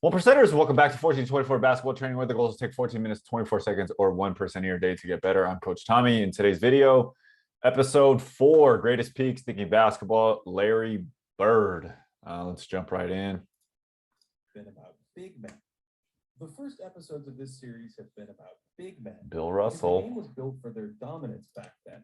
Well, percenters, welcome back to 1424 Basketball Training, where the goal is to take 14 minutes, 24 seconds, or 1% of your day to get better. I'm Coach Tommy. In today's video, episode 4, Greatest Peaks Thinking Basketball, Larry Bird. Let's jump right in. Been about big men. The first episodes of this series have been about big men. Bill Russell. The game was built for their dominance back then.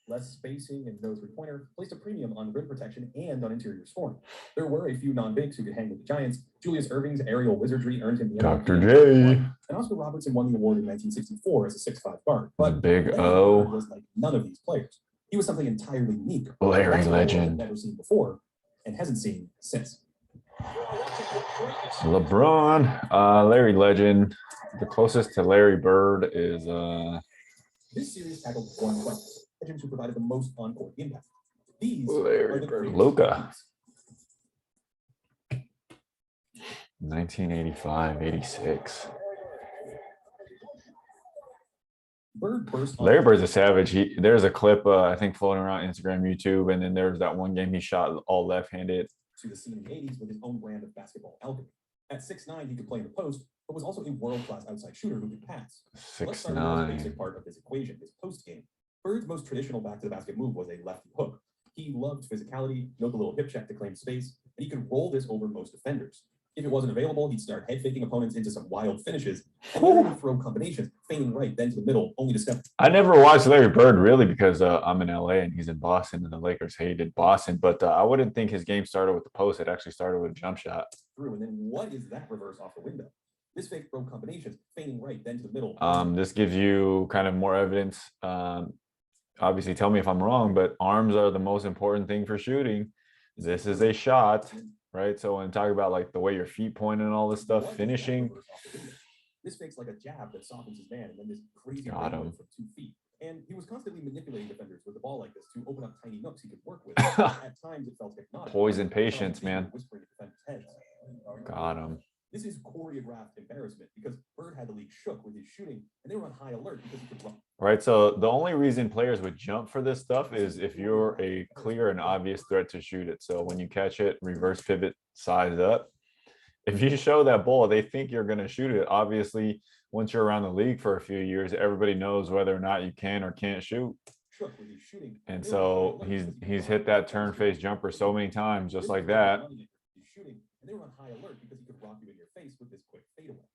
Less spacing and no three-pointer placed a premium on rim protection and on interior scoring. There were a few non-bigs who could hang with the Giants. Julius Erving's aerial wizardry earned him the Dr. J. And Oscar Robertson won the award in 1964 as a 6'5" guard. But the Big O was like none of these players. He was something entirely unique. Larry Legend. Never seen before and hasn't seen since. LeBron, Larry Legend. The closest to Larry Bird is This series tackled one player, legends who provided the most on-court impact. These Larry Bird. Luka. 1985-86. Larry Bird's a savage. There's a clip I think floating around Instagram, YouTube, and then there's that one game he shot all left-handed. To the scene in the 80s with his own brand of basketball alchemy. At 6'9", he could play in the post, but was also a world-class outside shooter who could pass. 6'9". Basic part of this equation, his post game. Bird's most traditional back-to-the-basket move was a lefty hook. He loved physicality, no the little hip check to claim space, and he could roll this over most defenders. If it wasn't available, he'd start head-faking opponents into some wild finishes and then throw combinations, feigning right, then to the middle, only to step. I never watched Larry Bird really because I'm in LA and he's in Boston, and the Lakers hated Boston. But I wouldn't think his game started with the post. It actually started with a jump shot. Through, and then what is that reverse off the window? This fake throw combinations, feigning right, then to the middle. This gives you kind of more evidence. Obviously, tell me if I'm wrong, but arms are the most important thing for shooting. This is a shot. Right, so when talk about like the way your feet point and all this stuff, finishing. This fakes like a jab that softens his man, and then this crazy got him from 2 feet. And he was constantly manipulating defenders with the ball like this to open up tiny nooks he could work with. At times, it felt hypnotic. Poison patience, man. Got him. This is choreographed embarrassment because Bird had the league shook with his shooting, and they were on high alert because he could run. Right, so the only reason players would jump for this stuff is if you're a clear and obvious threat to shoot it. So when you catch it, reverse pivot, size up. If you show that ball, they think you're going to shoot it. Obviously, once you're around the league for a few years, everybody knows whether or not you can or can't shoot. And so he's hit that turn face jumper so many times, just like that. They were on high alert because he could rock you in your face with this quick fadeaway.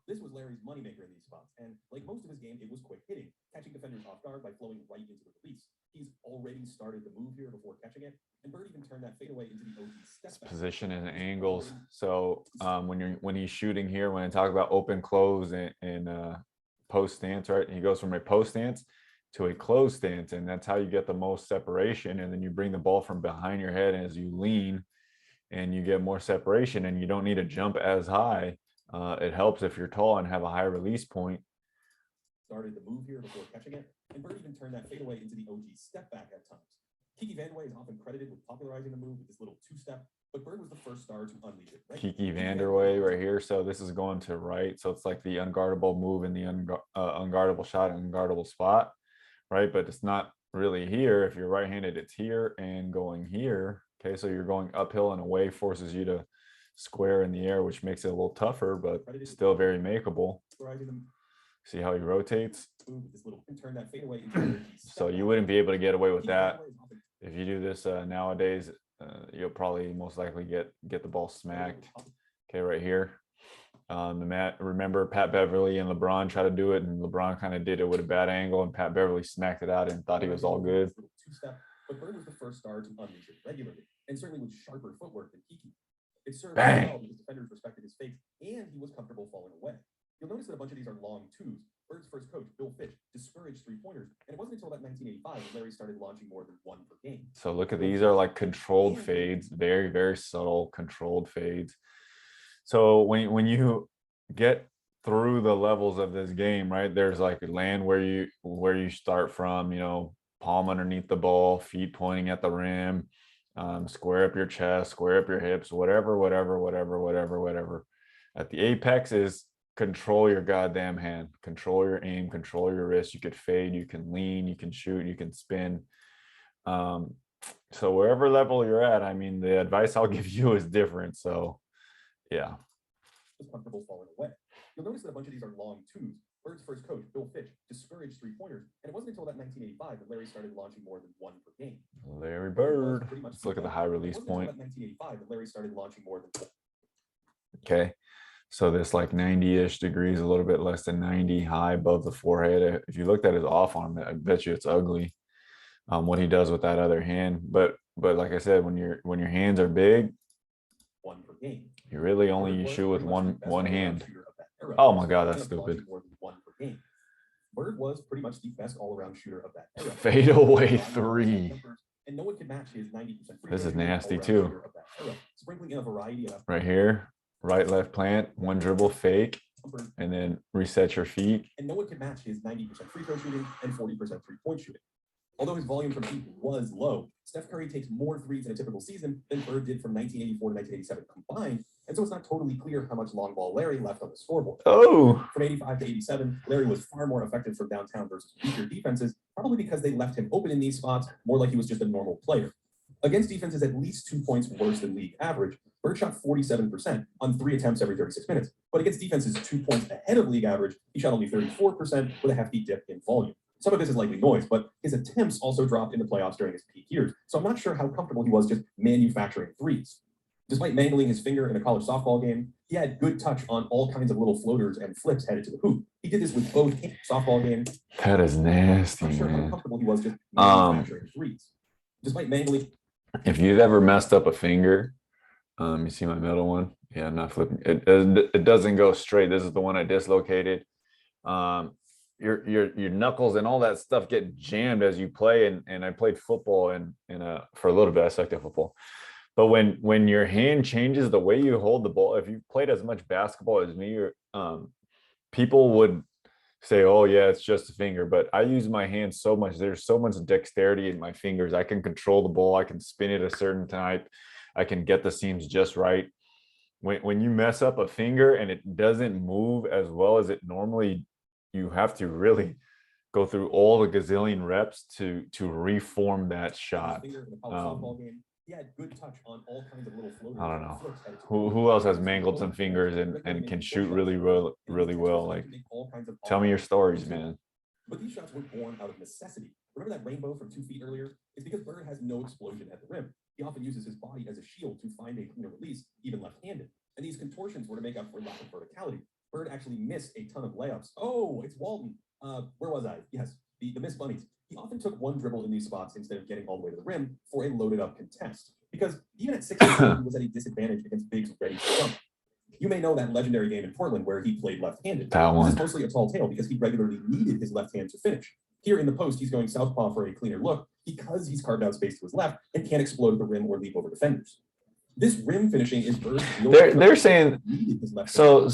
This was Larry's moneymaker in these spots, and like most of his game, it was quick hitting, catching defenders off guard by flowing right into the release. He's already started the move here before catching it, and Bird even turned that fadeaway into the OG step back. Position and angles. So when he's shooting here, when I talk about open, close, and post stance, right? He goes from a post stance to a closed stance, and that's how you get the most separation. And then you bring the ball from behind your head as you lean, and you get more separation, and you don't need to jump as high. It helps if you're tall and have a high release point. Started the move here before catching it, and Bird even turned that fadeaway into the OG step back at times. Kiki Vandeweghe is often credited with popularizing the move with this little two-step, but Bird was the first star to unleash it. Right? Kiki Vandeweghe right here. So this is going to right. So it's like the unguardable move and the unguardable shot and unguardable spot, right? But it's not really here. If you're right-handed, it's here and going here. Okay, so you're going uphill and away, forces you to square in the air, which makes it a little tougher, but still very makeable. See how he rotates? So you wouldn't be able to get away with that. If you do this nowadays, you'll probably most likely get the ball smacked. Okay, right here. Remember Pat Beverly and LeBron tried to do it, and LeBron kind of did it with a bad angle, and Pat Beverly smacked it out and thought he was all good. But Bird was the first star to unleash it regularly, and certainly with sharper footwork than Kiki. It served well because defenders respected his fakes, and he was comfortable falling away. You'll notice that a bunch of these are long twos. Bird's first coach, Bill Fitch, discouraged three-pointers, and it wasn't until about 1985 when Larry started launching more than one per game. So look at these are like controlled fades, very, very subtle controlled fades. So when you get through the levels of this game, right, there's like land where you start from, palm underneath the ball, feet pointing at the rim, square up your chest, square up your hips, whatever. At the apex is control your goddamn hand, control your aim, control your wrist. You could fade, you can lean, you can shoot, you can spin. So wherever level you're at, I mean, the advice I'll give you is different. So yeah. was comfortable falling away. You'll notice that a bunch of these are long twos. Bird's first coach, Bill Fitch, discouraged three-pointers, and it wasn't until about 1985 that Larry started launching more than one per game. Larry Bird. Let's look at the high release point. About 1985 that Larry started launching more than. Okay. So this like 90-ish degrees, a little bit less than 90 high above the forehead. If you looked at his off arm, I bet you it's ugly. What he does with that other hand. But like I said, when your hands are big, one per game. You really only shoot with one hand. Oh my God, that's stupid. Bird was pretty much the best all-around shooter of that era. Fadeaway three. And no one could match his 90%. This is nasty too. Sprinkling in a variety of right here, right left plant, one dribble fake, and then reset your feet. And no one could match his 90% free throw shooting and 40% three-point shooting. Although his volume from deep was low, Steph Curry takes more threes in a typical season than Bird did from 1984 to 1987 combined, and so it's not totally clear how much long ball Larry left on the scoreboard. Oh! From 85 to 87, Larry was far more effective from downtown versus weaker defenses, probably because they left him open in these spots, more like he was just a normal player. Against defenses at least 2 points worse than league average, Bird shot 47% on 3 attempts every 36 minutes, but against defenses 2 points ahead of league average, he shot only 34% with a hefty dip in volume. Some of this is likely noise, but his attempts also dropped in the playoffs during his peak years, so I'm not sure how comfortable he was just manufacturing threes. Despite mangling his finger in a college softball game, he had good touch on all kinds of little floaters and flips headed to the hoop. He did this with both softball games. That is nasty, I'm not sure man. how comfortable he was just manufacturing threes. Despite mangling. If you've ever messed up a finger, you see my middle one? Yeah, I'm not flipping. It doesn't go straight. This is the one I dislocated. Your knuckles and all that stuff get jammed as you play. And I played football for a little bit. I sucked at football. But when your hand changes the way you hold the ball, if you played as much basketball as me, people would say, oh yeah, it's just a finger. But I use my hand so much. There's so much dexterity in my fingers. I can control the ball. I can spin it a certain type. I can get the seams just right. When you mess up a finger and it doesn't move as well as it normally, you have to really go through all the gazillion reps to reform that shot. He had good touch on all kinds of little floaters. I don't know who else has mangled some fingers and can shoot really well. Like, tell me your stories, man. But these shots were born out of necessity. Remember that rainbow from 2 feet earlier? It's because Bird has no explosion at the rim. He often uses his body as a shield to find a cleaner release, even left-handed. And these contortions were to make up for lack of verticality. Bird actually missed a ton of layups. Oh, it's Walton. Where was I? Yes, the missed bunnies. He often took one dribble in these spots instead of getting all the way to the rim for a loaded up contest. Because even at 6'8", he was at a disadvantage against bigs ready to jump. You may know that legendary game in Portland where he played left-handed. That one. This is mostly a tall tale because he regularly needed his left hand to finish. Here in the post, he's going southpaw for a cleaner look because he's carved out space to his left and can't explode at the rim or leap over defenders. This rim finishing is Bird's real. They're saying so.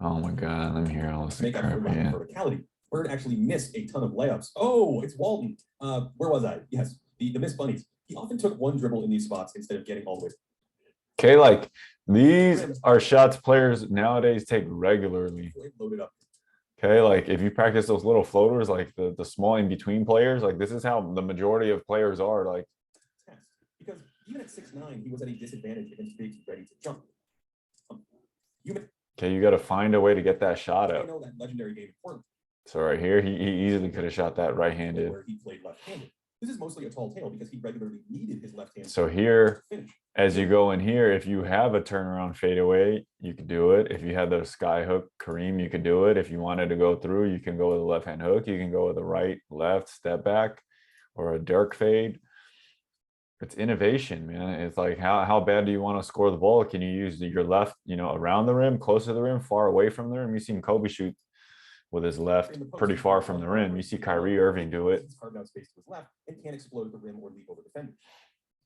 Oh my God, let me hear all this crap, man. Verticality. Bird actually missed a ton of layups. Oh, it's Walton. Where was I? Yes, the missed bunnies. He often took one dribble in these spots instead of getting all the way. Okay, like these are shots players nowadays take regularly. Okay, like if you practice those little floaters, like the small in between players, like this is how the majority of players are. Like, because even at 6'9", he was at a disadvantage against bigs ready to jump. Okay, you got to find a way to get that shot up. I know that legendary game in Portland. So right here, he easily could have shot that right-handed. Where he played left-handed. This is mostly a tall tale because he regularly needed his left hand. So here, as you go in here, if you have a turnaround fadeaway, you could do it. If you had the sky hook Kareem, you could do it. If you wanted to go through, you can go with a left-hand hook. You can go with a right, left, step back, or a Dirk fade. It's innovation, man. It's like, how bad do you want to score the ball? Can you use your left, around the rim, close to the rim, far away from the rim? You've seen Kobe shoot with his left pretty far from the rim. You see Kyrie Irving do it. He's carved out space to his left and can't explode the rim or leap over defenders.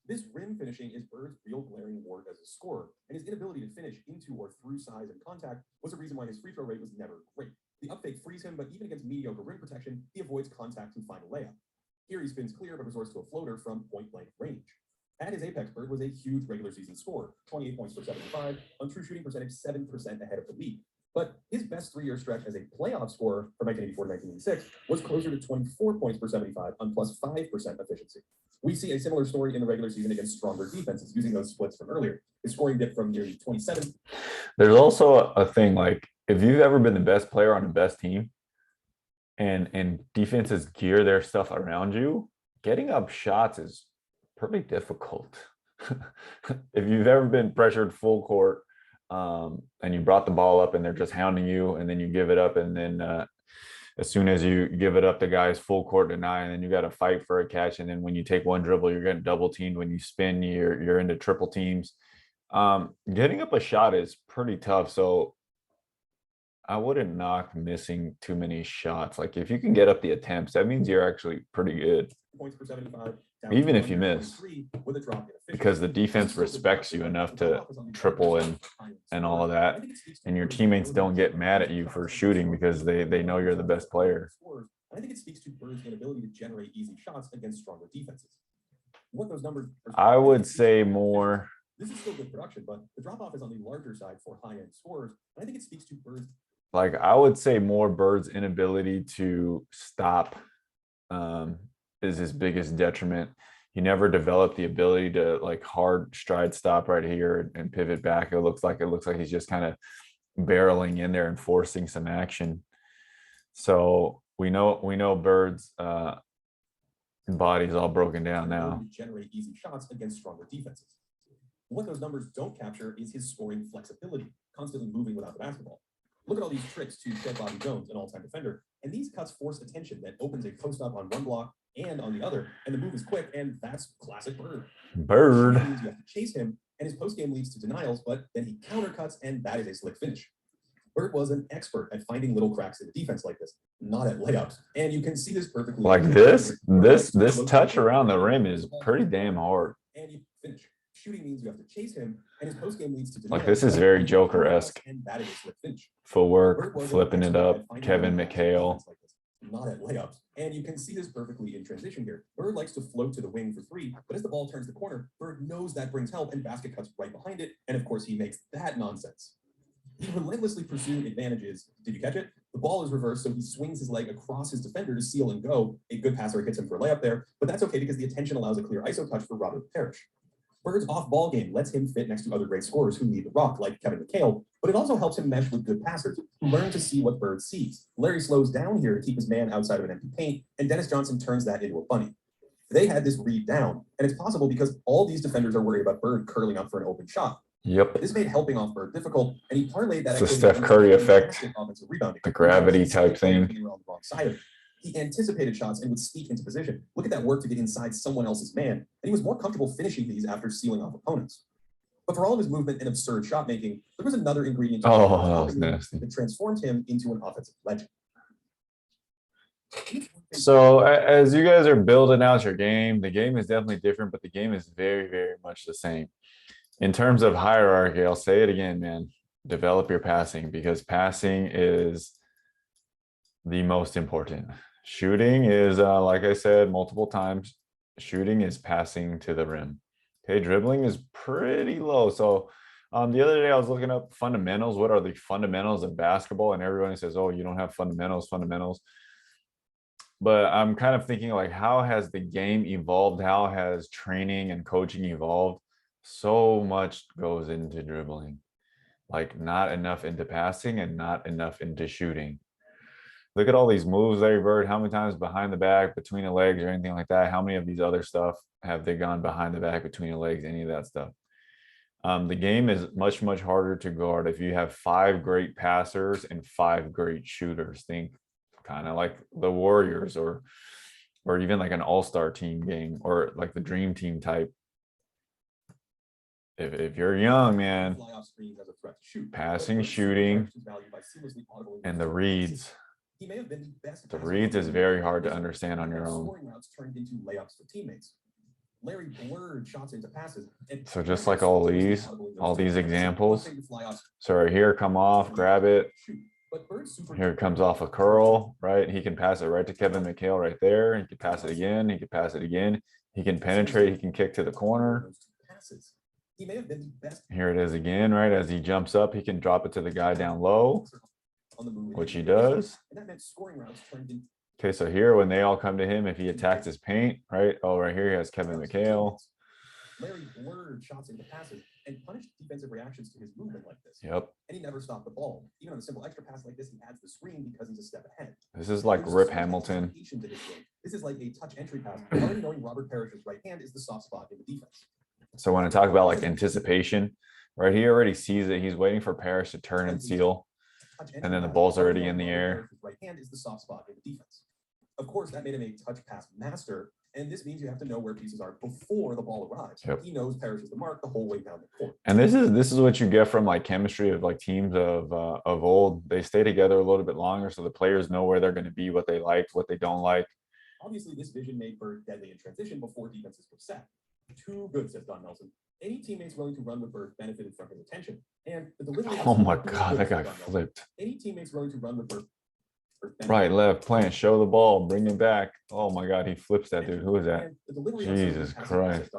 This rim finishing is Bird's real glaring ward as a scorer, and his inability to finish into or through size and contact was a reason why his free throw rate was never great. The up fake frees him, but even against mediocre rim protection, he avoids contact to find a layup. Here he spins clear, but resorts to a floater from point-blank range. At his apex, Bird was a huge regular season scorer, 28 points per 75, on true shooting percentage 7% ahead of the league. But his best 3-year stretch as a playoff scorer from 1984 to 1986 was closer to 24 points per 75 on plus 5% efficiency. We see a similar story in the regular season against stronger defenses using those splits from earlier. His scoring dipped from nearly 27. There's also a thing like if you've ever been the best player on the best team and defenses gear their stuff around you, getting up shots is pretty difficult. If you've ever been pressured full court and you brought the ball up and they're just hounding you and then you give it up and then as soon as you give it up, the guy's full court deny, and then you got to fight for a catch. And then when you take one dribble, you're getting double teamed. When you spin, you're into triple teams. Getting up a shot is pretty tough. So I wouldn't knock missing too many shots. Like if you can get up the attempts, that means you're actually pretty good. Points per 75, Even if you miss, with a drop in efficiency. because the defense respects you enough to triple and all of that, and your teammates don't get mad at you for shooting because they know you're the best player. I think it speaks to Bird's inability to generate easy shots against stronger defenses. What those numbers I would say more. This is still good production, but the drop off is on the larger side for high-end scorers. And I think it speaks to Bird's. Like I would say more Bird's inability to stop is his biggest detriment. He never developed the ability to like hard stride stop right here and pivot back. It looks like he's just kind of barreling in there and forcing some action. So we know Bird's body's all broken down now. Generate easy shots against stronger defenses. What those numbers don't capture is his scoring flexibility, constantly moving without the basketball. Look at all these tricks to shed Bobby Jones, an all-time defender, and these cuts force attention that opens a post up on one block and on the other, and the move is quick, and that's classic Bird. Bird. You have to chase him, and his post game leads to denials, but then he countercuts, and that is a slick finish. Bird was an expert at finding little cracks in the defense like this, not at layups, and you can see this perfectly. Like this touch around the rim is pretty damn hard. And you finish. Shooting means you have to chase him, and his post game leads to like this is very Joker-esque. And that is a slick finish. Footwork, flipping it up, Kevin McHale. Not at layups. And you can see this perfectly in transition here. Bird likes to float to the wing for three, but as the ball turns the corner, Bird knows that brings help and basket cuts right behind it. And of course, he makes that nonsense. He relentlessly pursued advantages. Did you catch it? The ball is reversed, so he swings his leg across his defender to seal and go. A good passer hits him for a layup there, but that's okay because the attention allows a clear ISO touch for Robert Parrish. Bird's off-ball game lets him fit next to other great scorers who need the rock, like Kevin McHale, but it also helps him mesh with good passers who learn to see what Bird sees. Larry slows down here to keep his man outside of an empty paint, and Dennis Johnson turns that into a bunny. They had this read down, and it's possible because all these defenders are worried about Bird curling up for an open shot. Yep. This made helping off Bird difficult, and he parlayed that. It's the Steph Curry effect, the gravity type thing. He anticipated shots and would sneak into position. Look at that work to get inside someone else's man. And he was more comfortable finishing these after sealing off opponents. But for all of his movement and absurd shot making, there was another ingredient to that was nasty. That transformed him into an offensive legend. So as you guys are building out your game, the game is definitely different, but the game is very, very much the same. In terms of hierarchy, I'll say it again, man. Develop your passing, because passing is the most important. Shooting is, like I said multiple times, shooting is passing to the rim. Okay, dribbling is pretty low. So the other day I was looking up fundamentals. What are the fundamentals of basketball? And everybody says, oh, you don't have fundamentals. But I'm kind of thinking like, how has the game evolved? How has training and coaching evolved? So much goes into dribbling, like not enough into passing and not enough into shooting. Look at all these moves, Larry Bird. How many times behind the back, between the legs, or anything like that? How many of these other stuff have they gone behind the back, between the legs, any of that stuff? The game is much, much harder to guard if you have 5 great passers and 5 great shooters. Think kind of like the Warriors or even like an all-star team game, or like the dream team type. If you're young, man, passing, shooting, and the reads. He may have been the best. The reads is very hard to understand on your own. Scoring routes turned into layups for teammates. Larry blurred shots into passes. So just like all these examples. So right here, come off, grab it. Here it comes off a curl, right? He can pass it right to Kevin McHale right there. He can pass it again. He can pass it again. He can penetrate. He can kick to the corner. He may have been the best. Here it is again, right? As he jumps up, he can drop it to the guy down low, On the move, which he does. and that meant scoring routes turned in. Okay, so here when they all come to him, if he attacks his paint, right? Oh, right here he has Kevin McHale. Larry blurred shots into passes and punished defensive reactions to his movement like this. Yep. And he never stopped the ball. Even on a simple extra pass like this, he adds the screen because he's a step ahead. This is like Rip Hamilton. This is like a touch entry pass. Already knowing Robert Parrish's right hand is the soft spot in the defense. So when I talk about like anticipation, right, he already sees it. He's waiting for Parrish to turn and seal. And then the ball's already in the air. Right hand is the soft spot in the defense. Of course, that made him a touch pass master. And this means you have to know where pieces are before the ball arrives. Yep. He knows Parrish is the mark the whole way down the court. And this is what you get from like chemistry of like teams of old. They stay together a little bit longer, so the players know where they're going to be, what they like, what they don't like. Obviously, this vision made Bird deadly in transition before defenses were set. Too good, says Don Nelson. Any teammates willing to run with Bird benefited from his attention. And the delivery. Oh my God, that guy flipped. Any teammates willing to run with Bird. Right, left, plant, show the ball, bring it back. Oh my God, he flips that dude. Who is that? Jesus Christ.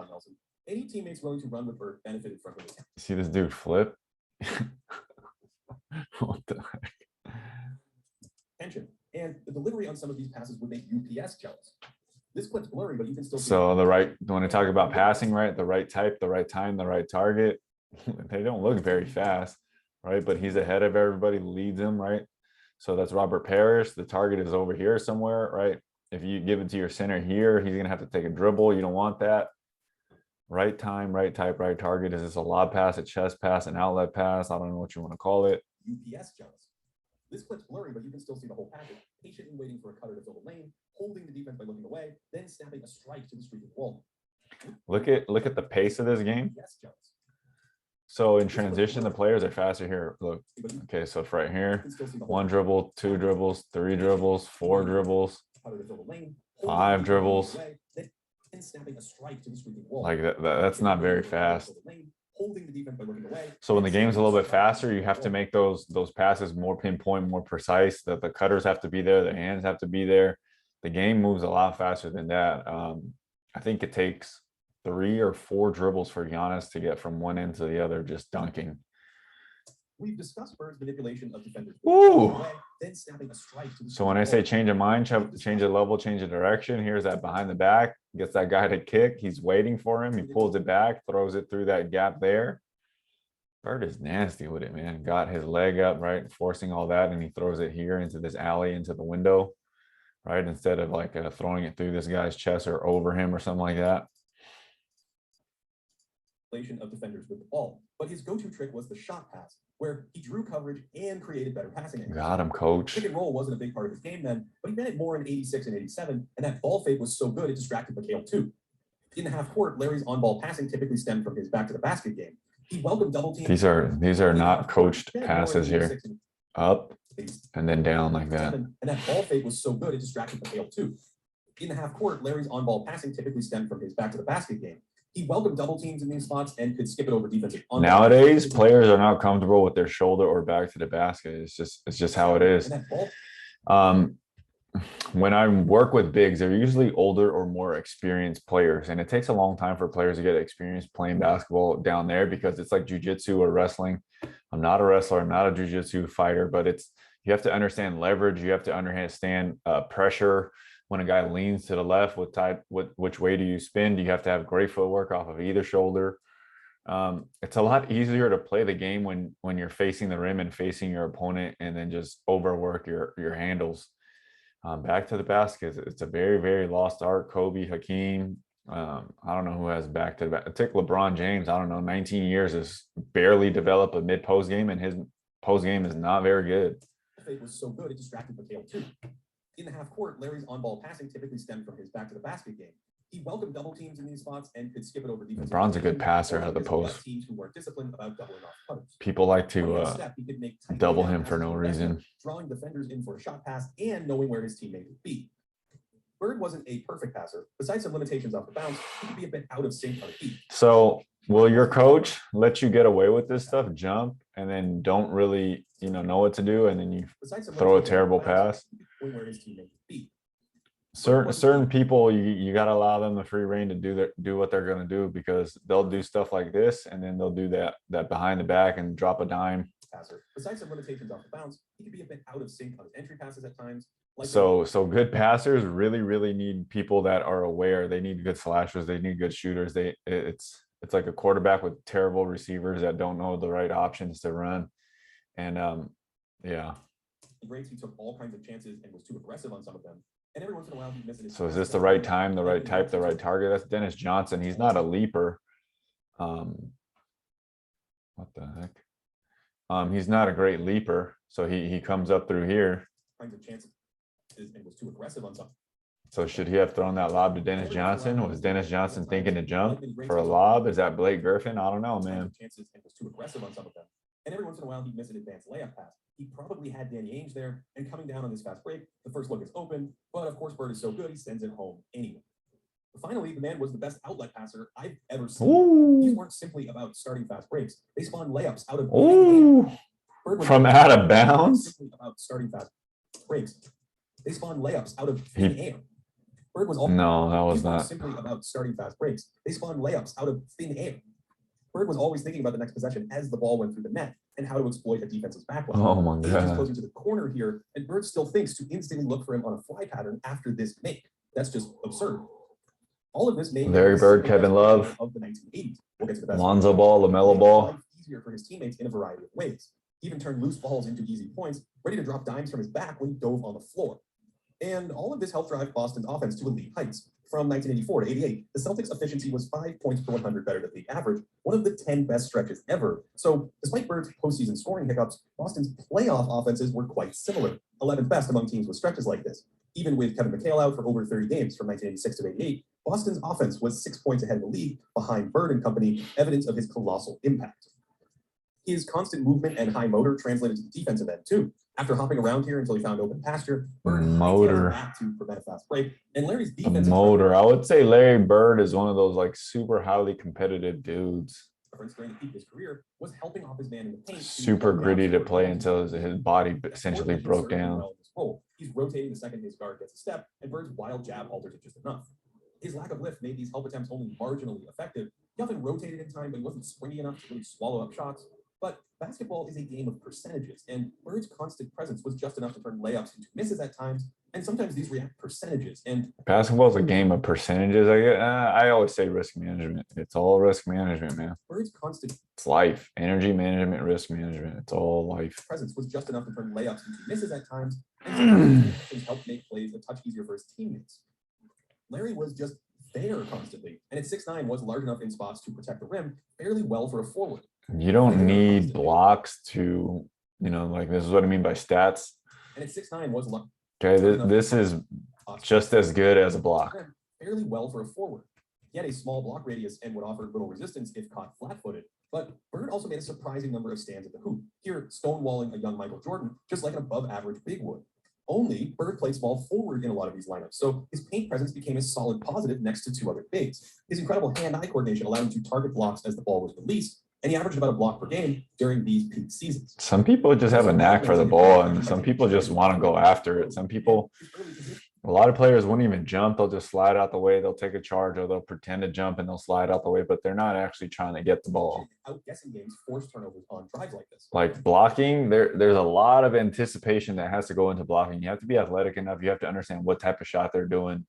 Any teammates willing to run with Bird benefited from his attention. See this dude flip? What the heck? And the delivery on some of these passes would make UPS jealous. This clip's blurry, but you can still see. So the right, when I talk about passing, right, the right type, the right time, the right target, they don't look very fast, right? But he's ahead of everybody, leads them, right? So that's Robert Parrish. The target is over here somewhere, right? If you give it to your center here, he's gonna have to take a dribble. You don't want that. Right time, right type, right target. Is this a lob pass, a chest pass, an outlet pass? I don't know what you want to call it. UPS jealous. This clip's blurry, but you can still see the whole package. Patiently waiting for a cutter to fill the lane, holding the defense by looking away, then snapping a strike to the streaking wall. Look at the pace of this game. UPS jealous. So in transition, the players are faster here. Look, okay, so right here, 1 dribble, 2 dribbles, 3 dribbles, 4 dribbles, 5 dribbles. Like that's not very fast. So when the game's a little bit faster, you have to make those passes more pinpoint, more precise. That the cutters have to be there, the hands have to be there. The game moves a lot faster than that. I think it takes 3 or 4 dribbles for Giannis to get from one end to the other, just dunking. We've discussed Bird's manipulation of defenders. Ooh. Then snapping a strike to the So when I say change of mind, change of level, change of direction, here's that behind the back, gets that guy to kick. He's waiting for him. He pulls it back, throws it through that gap there. Bird is nasty with it, man. Got his leg up, right, forcing all that, and he throws it here into this alley, into the window, right, instead of like throwing it through this guy's chest or over him or something like that. Of defenders with the ball, but his go-to trick was the shot pass, where he drew coverage and created better passing angles. Got him, coach. Pick and roll wasn't a big part of his game then, but he ran it more in 86 and 87, and that ball fake was so good it distracted McHale too. In the half court, Larry's on-ball passing typically stemmed from his back to the basket game. He welcomed double teams. These are not coached passes here. Up and then down like that. And that ball fake was so good it distracted McHale too. In the half court, Larry's on-ball passing typically stemmed from his back to the basket game. He welcomed double teams in these spots and could skip it over defensive. Nowadays, players are not comfortable with their shoulder or back to the basket. It's just how it is. When I work with bigs, they're usually older or more experienced players, and it takes a long time for players to get experience playing basketball down there because it's like jujitsu or wrestling. I'm not a wrestler, I'm not a jujitsu fighter, but you have to understand leverage, you have to understand pressure. When a guy leans to the left, which way do you spin? Do you have to have great footwork off of either shoulder? It's a lot easier to play the game when you're facing the rim and facing your opponent, and then just overwork your handles. Back to the basket, it's a very, very lost art. Kobe, Hakeem, I don't know who has back to the back. Take LeBron James, I don't know, 19 years has barely developed a mid-post game, and his post game is not very good. It was so good, it distracted McHale too. In the half court, Larry's on-ball passing typically stemmed from his back to the basket game. He welcomed double teams in these spots and could skip it over defense. LeBron's a good passer out of the post. Teams who weren't disciplined about doubling off cutters. People like to double him for no reason. Drawing defenders in for a shot pass and knowing where his teammate would be. Bird wasn't a perfect passer. Besides some limitations off the bounce, he could be a bit out of sync on the feet. So will your coach let you get away with this stuff, jump, and then don't really, know what to do, and then you throw a terrible pass? certain people, you got to allow them the free reign to do what they're going to do, because they'll do stuff like this, and then they'll do that behind the back and drop a dime. Passer. Besides some limitations off the bounce, he could be a bit out of sync on his entry passes at times. So good passers really need people that are aware. They need good slashers. They need good shooters. It's like a quarterback with terrible receivers that don't know the right options to run. And yeah. He took all kinds of chances and was too aggressive on some of them. And every once in a while, he'd miss it. So is this the right time, the right type, the right target? That's Dennis Johnson. He's not a leaper. What the heck? He's not a great leaper. So he comes up through here. Kinds of chances and was too aggressive on some. So should he have thrown that lob to Dennis Johnson? Was Dennis Johnson thinking to jump for a lob? Is that Blake Griffin? I don't know, man. Chances and was too aggressive on some of them. And every once in a while, he'd miss an advanced layup pass. He probably had Danny Ainge there, and coming down on this fast break, the first look is open, but of course, Bird is so good, he sends it home anyway. But finally, the man was the best outlet passer I've ever seen. Ooh. These weren't simply about starting fast breaks. They spawned layups out of from out of bounds. Simply about starting fast breaks. They spawned layups out of thin air. Bird was all no, that was not simply about starting fast breaks. They spawned layups out of thin air. Bird was always thinking about the next possession as the ball went through the net and how to exploit a defense's backline. Oh my Ainge is god! closing to the corner here, and Bird still thinks to instantly look for him on a fly pattern after this make. That's just absurd. All of this made Larry Bird, Kevin Love, of the 1980s. We'll get to the best. Lonzo Ball, LaMelo Ball. Easier for his teammates in a variety of ways. He even turned loose balls into easy points, ready to drop dimes from his back when he dove on the floor. And all of this helped drive Boston's offense to elite heights. From 1984 to 88, the Celtics' efficiency was 5 points per 100 better than league average, one of the 10 best stretches ever. So, despite Bird's postseason scoring hiccups, Boston's playoff offenses were quite similar, 11th best among teams with stretches like this. Even with Kevin McHale out for over 30 games from 1986 to 88, Boston's offense was 6 points ahead of the league, behind Bird and company, evidence of his colossal impact. His constant movement and high motor translated to the defensive end, too. After hopping around here until he found open pasture, Bird motor to prevent a fast break, and Larry's defense. Motor. I would say Larry Bird is one of those like super highly competitive dudes. During the peak of his career was helping off his man in the paint. Super gritty to play until his body essentially broke down. He's rotating the second his guard gets a step, and Bird's wild jab alters it just enough. His lack of lift made these help attempts only marginally effective. He often rotated in time, but he wasn't springy enough to really swallow up shots. But basketball is a game of percentages, and Bird's constant presence was just enough to turn layups into misses at times, and sometimes these react percentages. And basketball is a game of percentages. I always say risk management. It's all risk management, man. Bird's constant it's life, energy management, risk management. It's all life. Presence was just enough to turn layups into misses at times, and sometimes helped make plays a touch easier for his teammates. Larry was just there constantly, and at 6'9" was large enough in spots to protect the rim fairly well for a forward. You don't need blocks to, like this is what I mean by stats. And at 6'9" was okay. This is just as good as a block. Fairly well for a forward. He had a small block radius and would offer little resistance if caught flat-footed. But Bird also made a surprising number of stands at the hoop. Here, stonewalling a young Michael Jordan, just like an above-average big would. Only Bird played small forward in a lot of these lineups, so his paint presence became a solid positive next to two other bigs. His incredible hand-eye coordination allowed him to target blocks as the ball was released, and he averaged about a block per game during these peak seasons. Some people just have a knack for the ball, and some people just want to go after it. Some people, a lot of players won't even jump. They'll just slide out the way. They'll take a charge, or they'll pretend to jump and they'll slide out the way, but they're not actually trying to get the ball. Outguessing games force turnovers on drives like this. Like blocking, there's a lot of anticipation that has to go into blocking. You have to be athletic enough. You have to understand what type of shot they're doing.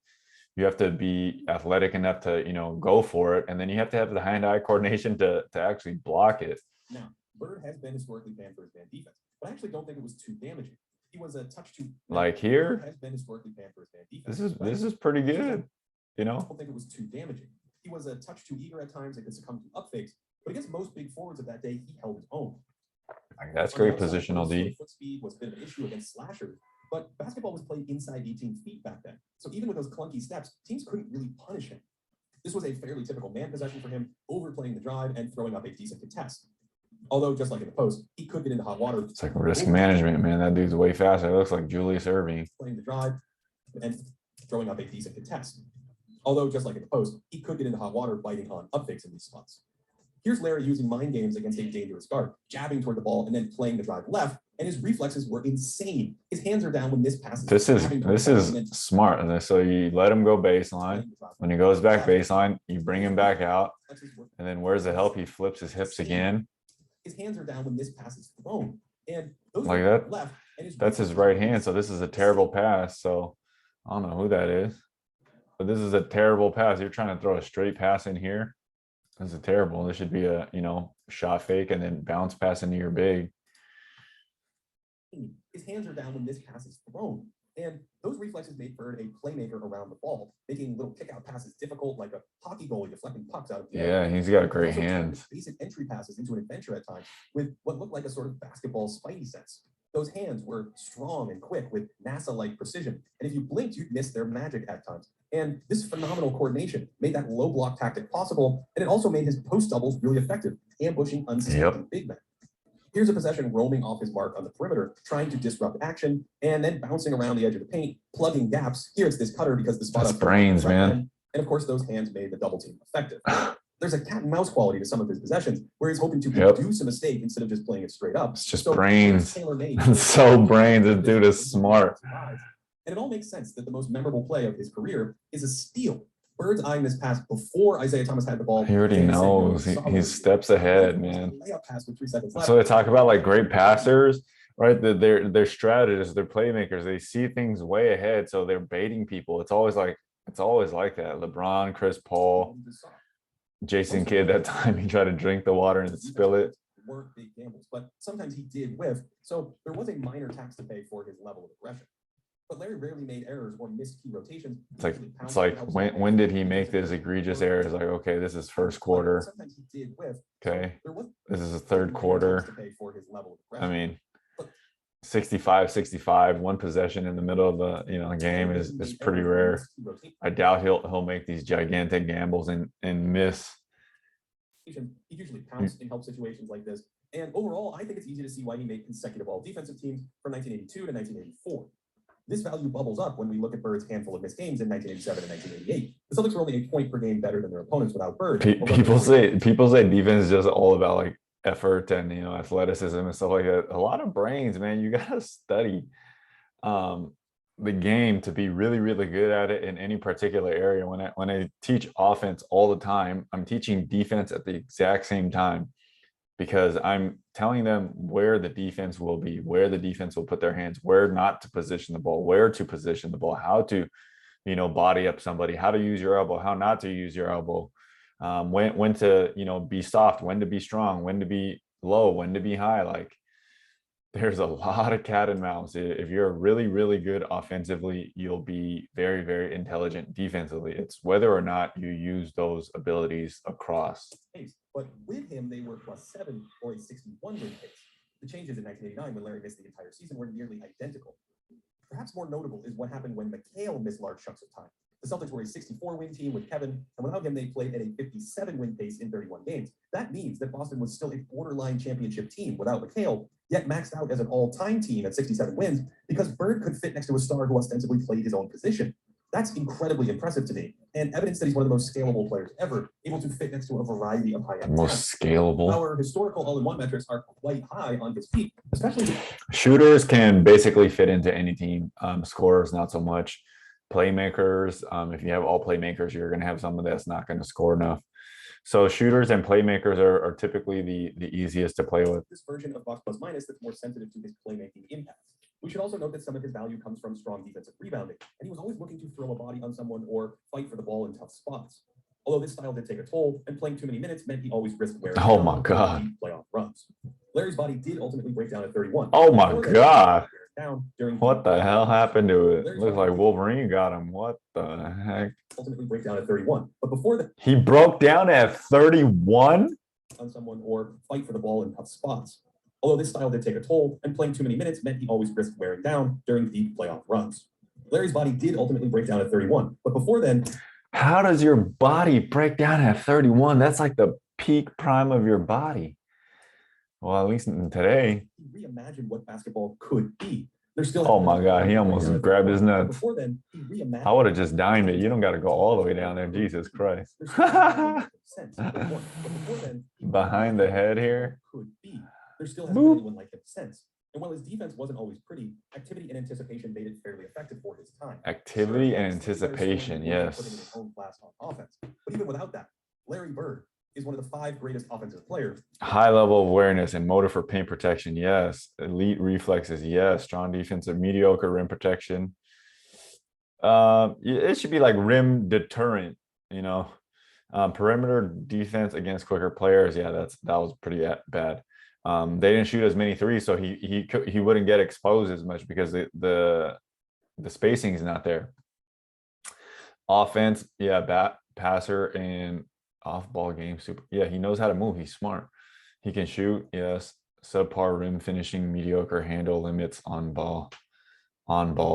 You have to be athletic enough to, go for it. And then you have to have the hand-eye coordination to actually block it. Now, Bird has been historically banned for his man defense, but I actually don't think it was too damaging. He was a touch too. Like here, has been historically banned for his man defense. This is pretty good. I don't think it was too damaging. He was a touch too eager at times and could succumb to up fakes, but against most big forwards of that day, he held his own. Like, that's great positional D. Foot speed was a bit of an issue against slashers, but basketball was played inside 18 feet back then. So even with those clunky steps, teams couldn't really punish him. This was a fairly typical man possession for him, overplaying the drive and throwing up a decent contest. Although, just like in the post, he could get into hot water. It's like risk management, man. That dude's way faster. It looks like Julius Erving. Playing the drive and throwing up a decent contest. Although, just like in the post, he could get into hot water biting on up fakes in these spots. Here's Larry using mind games against a dangerous guard, jabbing toward the ball and then playing the drive left, and his reflexes were insane. His hands are down when this passes. This is smart. And so you let him go baseline. When he goes back baseline, you bring him back out. And then where's the help? He flips his hips again. His hands are down when this pass is thrown. And those like that. That's his right hand. So this is a terrible pass. So I don't know who that is. But this is a terrible pass. You're trying to throw a straight pass in here. This is terrible. This should be a, shot fake and then bounce pass into your big. His hands are down when this pass is thrown. And those reflexes made Bird a playmaker around the ball, making little kick-out passes difficult, like a hockey goalie deflecting pucks out of the air. Yeah, he's got great hands. Basic entry passes into an adventure at times with what looked like a sort of basketball spidey sense. Those hands were strong and quick with NASA-like precision. And if you blinked, you'd miss their magic at times. And this phenomenal coordination made that low block tactic possible. And it also made his post doubles really effective, ambushing unsuspecting big men. Here's a possession roaming off his mark on the perimeter, trying to disrupt action, and then bouncing around the edge of the paint, plugging gaps. Here it's this cutter because the spot up brains, man. And of course, those hands made the double team effective. There's a cat and mouse quality to some of his possessions, where he's hoping to produce a mistake instead of just playing it straight up. It's just brains. It's so brains. This dude is smart. And it all makes sense that the most memorable play of his career is a steal. Bird's eyeing this pass before Isaiah Thomas had the ball. He already knows. He steps ahead, man. So they talk about like great passers, right? They're strategists, they're playmakers. They see things way ahead, so they're baiting people. It's always like that. LeBron, Chris Paul, Jason Kidd. That time he tried to drink the water and spill it. Weren't big gambles, but sometimes he did whiff. So there was a minor tax to pay for his level of aggression. But Larry rarely made errors or missed key rotations. It's like when did he make this egregious errors? Like, okay, this is first quarter. Sometimes he did whiff. Okay, this is the third quarter. I mean, 65, one possession in the middle of the game is pretty rare. I doubt he'll make these gigantic gambles and miss. He usually pounced in help situations like this. And overall, I think it's easy to see why he made consecutive all defensive teams from 1982 to 1984. This value bubbles up when we look at Bird's handful of missed games in 1987 and 1988. The Celtics were only a point per game better than their opponents without Bird. People say defense is just all about like effort and athleticism and stuff like that. A lot of brains, man. You gotta study the game to be really, really good at it in any particular area. When I teach offense all the time, I'm teaching defense at the exact same time, because I'm telling them where the defense will be, where the defense will put their hands, where not to position the ball, where to position the ball, how to, body up somebody, how to use your elbow, how not to use your elbow, when to, be soft, when to be strong, when to be low, when to be high. Like, there's a lot of cat and mouse. If you're really, really good offensively, you'll be very, very intelligent defensively. It's whether or not you use those abilities across. But with him, they were +7 or a 61 win pace. The changes in 1989, when Larry missed the entire season, were nearly identical. Perhaps more notable is what happened when McHale missed large chunks of time. The Celtics were a 64-win team with Kevin, and without him, they played at a 57-win pace in 31 games. That means that Boston was still a borderline championship team without McHale, yet maxed out as an all-time team at 67 wins because Bird could fit next to a star who ostensibly played his own position. That's incredibly impressive to me, and evidence that he's one of the most scalable players ever, able to fit next to a variety of high-end most scalable. Our historical all-in-one metrics are quite high on his feet, especially shooters can basically fit into any team. Scorers, not so much. Playmakers, if you have all playmakers, you're going to have someone that's not going to score enough. So shooters and playmakers are typically the easiest to play with. This version of box plus minus that's more sensitive to his playmaking impact. We should also note that some of his value comes from strong defensive rebounding, and he was always looking to throw a body on someone or fight for the ball in tough spots. Although this style did take a toll, and playing too many minutes meant he always risked wearing oh my god playoff runs. Larry's body did ultimately break down at 31. Oh my god. What the hell playoffs. Happened to it? Looks like Wolverine got him. What the heck? Ultimately break down at 31. But before that, he broke down at 31 on someone or fight for the ball in tough spots. Although this style did take a toll, and playing too many minutes meant he always risked wearing down during deep playoff runs. Larry's body did ultimately break down at 31. But before then, how does your body break down at 31? That's like the peak prime of your body. Well, at least today. Reimagine what basketball could be. There's still Oh my God, he almost grabbed his nuts. Before then, he reimagined. I would have just dimed it. You don't got to go all the way down there. Jesus Christ. There's still sense. But before then, Behind the head here. Could be. There still hasn't been anyone like him since. And while his defense wasn't always pretty, activity and anticipation made it fairly effective for his time. Activity and anticipation, yes. Putting in his own class on offense. But even without that, Larry Bird is one of the 5 greatest offensive players. High level of awareness and motor for paint protection, yes. Elite reflexes, yes. Strong defensive, mediocre rim protection. It should be like rim deterrent, you know. Perimeter defense against quicker players, yeah, that was pretty bad. They didn't shoot as many threes, so he wouldn't get exposed as much because the spacing is not there. Offense, yeah, passer and off-ball game, super. Yeah, he knows how to move. He's smart. He can shoot, yes. Subpar rim finishing, mediocre handle limits on ball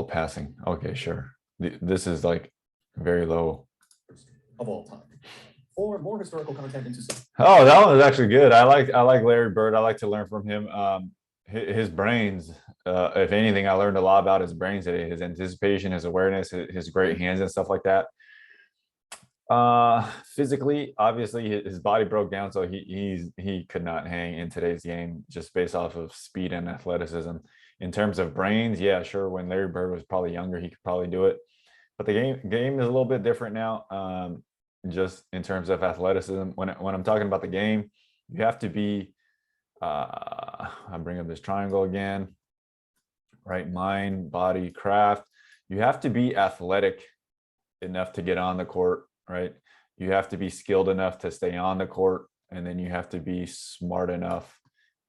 passing. Okay, sure. This is like very low of all time. For more historical content into oh, that one was actually good. I like Larry Bird. I like to learn from him. His brains, if anything, I learned a lot about his brains today. His anticipation, his awareness, his great hands and stuff like that. Physically, obviously his body broke down, so he could not hang in today's game just based off of speed and athleticism. In terms of brains, yeah, sure, when Larry Bird was probably younger, he could probably do it, but the game is a little bit different now. Just in terms of athleticism, when I'm talking about the game, you have to be I bring up this triangle again, right? Mind, body, craft. You have to be athletic enough to get on the court, right? You have to be skilled enough to stay on the court, and then you have to be smart enough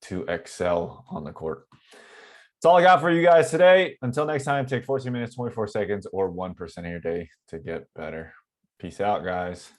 to excel on the court. That's all I got for you guys today. Until next time, take 14 minutes, 24 seconds, or 1% of your day to get better. Peace out, guys.